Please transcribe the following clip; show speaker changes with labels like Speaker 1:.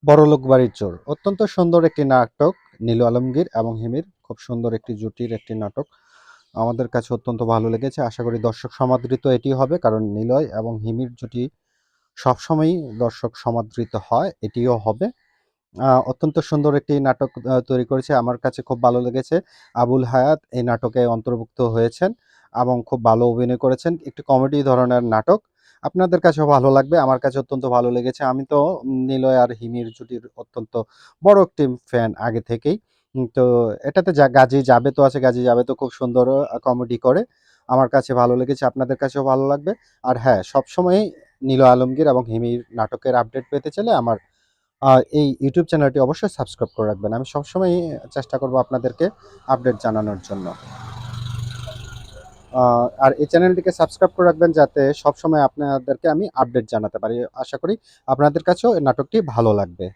Speaker 1: বড়লোক বাড়ির চোর অত্যন্ত সুন্দর একটি নাটক। নীলু আলমগীর এবং হিমির খুব সুন্দর একটি জুটির একটি নাটক। আমাদের কাছে অত্যন্ত ভালো লেগেছে। আশা করি দর্শক সমাদৃত এটি হবে, কারণ নিলয় এবং হিমির জুটি সবসময়ই দর্শক সমাদৃত হয়, এটিও হবে। অত্যন্ত সুন্দর একটি নাটক তৈরি করেছে। আমার কাছে খুব ভালো লেগেছে। আবুল হায়াত এই নাটকে অন্তর্ভুক্ত হয়েছেন এবং খুব ভালো অভিনয় করেছেন। একটি কমেডি ধরনের নাটক। আপনাদের কাছেও ভালো লাগবে। আমার কাছে অত্যন্ত ভালো লেগেছে। আমি তো নিলয় আর হিমির জুটির অত্যন্ত বড় একটি ফ্যান আগে থেকেই। তো এটাতে গাজী জাবেদও আছে। গাজী জাবেদও খুব সুন্দর কমেডি করে। আমার কাছে ভালো লেগেছে। আপনাদের কাছেও ভালো লাগবে। আর হ্যাঁ, সবসময়ই নীলু আলমগীর এবং হিমির নাটকের আপডেট পেতে চাইলে আমার এই ইউটিউব চ্যানেলটি অবশ্যই সাবস্ক্রাইব করে রাখবেন। আমি সবসময়ই চেষ্টা করব আপনাদেরকে আপডেট জানানোর জন্য। আর এই চ্যানেলটিকে সাবস্ক্রাইব করে রাখবেন যাতে সবসময় আপনাদেরকে আমি আপডেট জানাতে পারি। আশা করি আপনাদের কাছেও এই নাটকটি ভালো লাগবে।